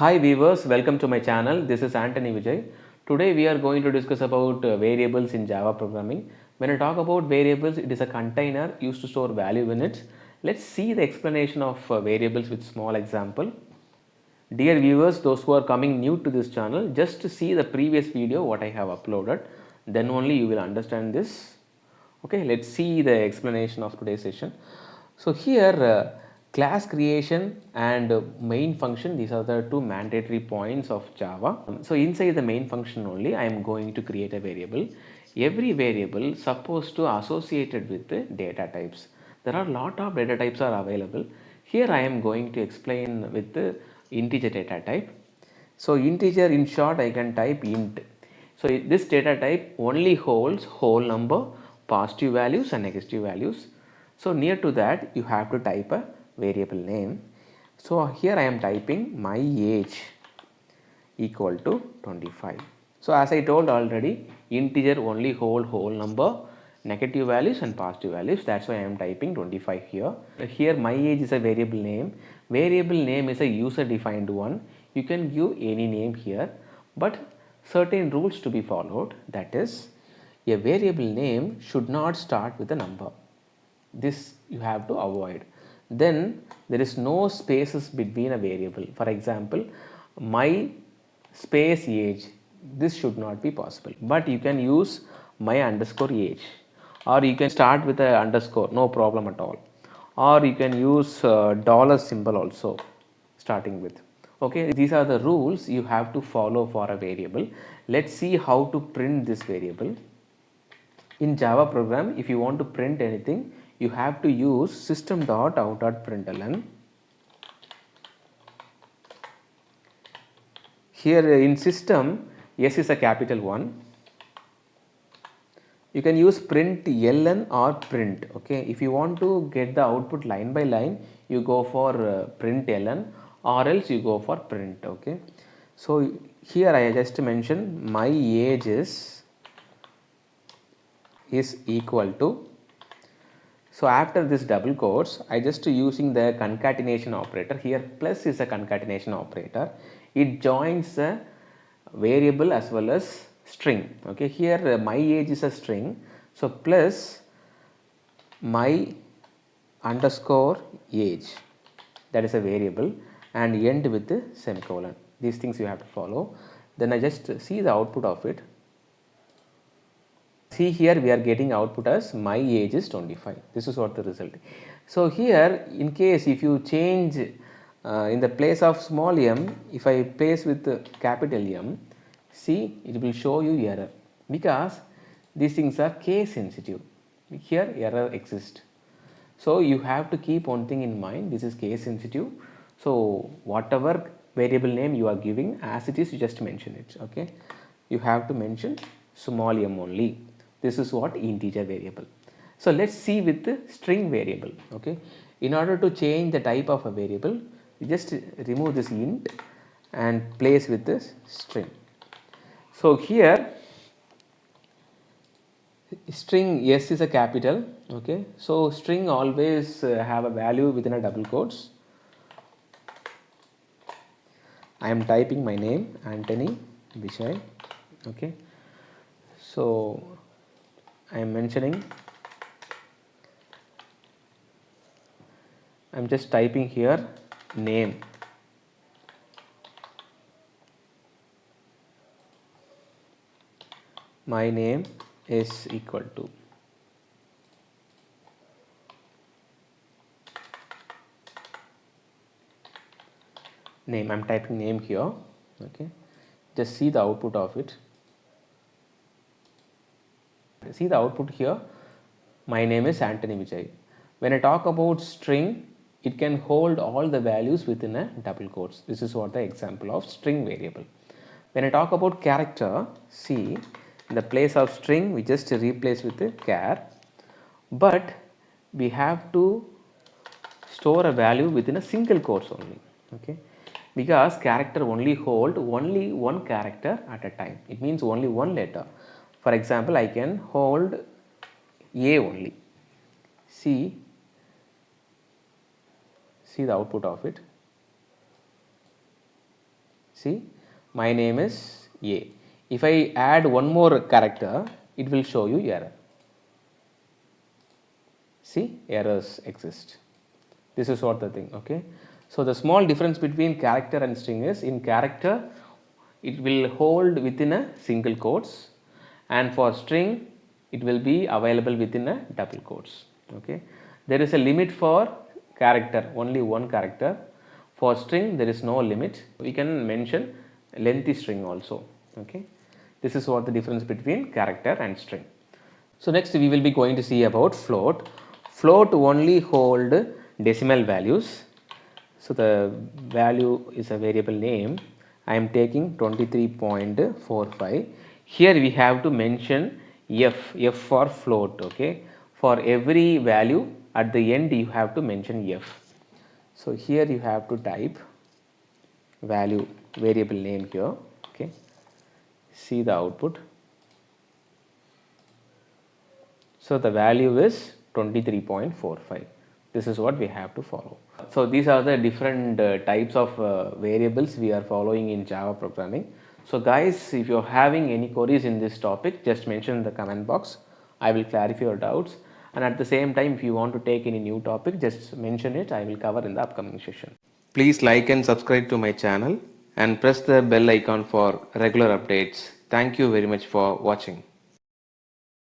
Hi viewers, welcome to my channel. This is Anthony Vijay. Today we are going to discuss about variables in Java programming. When I talk about variables, it is a container used to store value in it. Let's see the explanation of variables with small example. Dear viewers, those who are coming new to this channel, just to see the previous video what I have uploaded, then only you will understand this. Okay, let's see the explanation of today's session. So here class creation and main function, these are the two mandatory points of Java. So inside the main function only I am going to create a variable. Every variable supposed to associated with the data types. There are a lot of data types are available. Here I am going to explain with the integer data type. So integer, in short, I can type int. So this data type only holds whole number, positive values and negative values. So near to that you have to type a variable name. So here I am typing my age equal to 25. So as I told already, integer only hold whole number, negative values and positive values. That's why I am typing 25 here. Here my age is a variable name. Variable name is a user defined one. You can give any name here, but certain rules to be followed. That is, a variable name should not start with a number. This you have to avoid. Then there is no spaces between a variable. For example, my space age, this should not be possible, but you can use my underscore age, or you can start with a underscore, no problem at all, or you can use dollar symbol also starting with. Okay, these are the rules you have to follow for a variable. Let's see how to print this variable. In Java program, if you want to print anything, you have to use system.out.println. Here in system, S is a capital one. You can use print ln or print. Okay, if you want to get the output line by line, you go for print ln, or else you go for print. Okay, so here I just mentioned my age is equal to. So after this double quotes, I just using the concatenation operator. Here plus is a concatenation operator. It joins a variable as well as string. Okay, here my age is a string. So plus my underscore age, that is a variable, and end with the semicolon. These things you have to follow. Then I just see the output of it. See here we are getting output as my age is 25. This is what the result. So here in case if you change in the place of small m, if I place with capital M, see it will show you error, because these things are case sensitive. Here error exists. So you have to keep one thing in mind, this is case sensitive. So whatever variable name you are giving, as it is, you just mention it. Okay, you have to mention small m only. This is what integer variable. So let's see with the string variable. Okay, in order to change the type of a variable, you just remove this int and place with this string. So here string S is a capital. Okay, so string always have a value within a double quotes. I am typing my name Anthony Vijay. Okay, so I am mentioning, I am just typing here name. My name is equal to name. I am typing name here. Okay, just see the output of it. See the output here. My name is Anthony Vijay. When I talk about string, it can hold all the values within a double quotes. This is what the example of string variable. When I talk about character, see in the place of string we just replace with a char, but we have to store a value within a single quotes only. Okay, because character only hold only one character at a time. It means only one letter. For example, I can hold A only. See the output of it. See, my name is A. If I add one more character, it will show you error. See, errors exist. This is what the thing, okay. So the small difference between character and string is, in character it will hold within a single quotes, and for string it will be available within a double quotes, okay. There is a limit for character, only one character. For string there is no limit. We can mention lengthy string also, okay. This is what the difference between character and string. So next we will be going to see about float. Float only hold decimal values. So the value is a variable name. I am taking 23.45. Here we have to mention f for float, okay. For every value at the end you have to mention f. So here you have to type value variable name here, okay. See the output. So the value is 23.45. This is what we have to follow. So these are the different types of variables we are following in Java programming. So guys, if you are having any queries in this topic, just mention in the comment box. I will clarify your doubts, and at the same time if you want to take any new topic, just mention it. I will cover in the upcoming session. Please like and subscribe to my channel and press the bell icon for regular updates. Thank you very much for watching.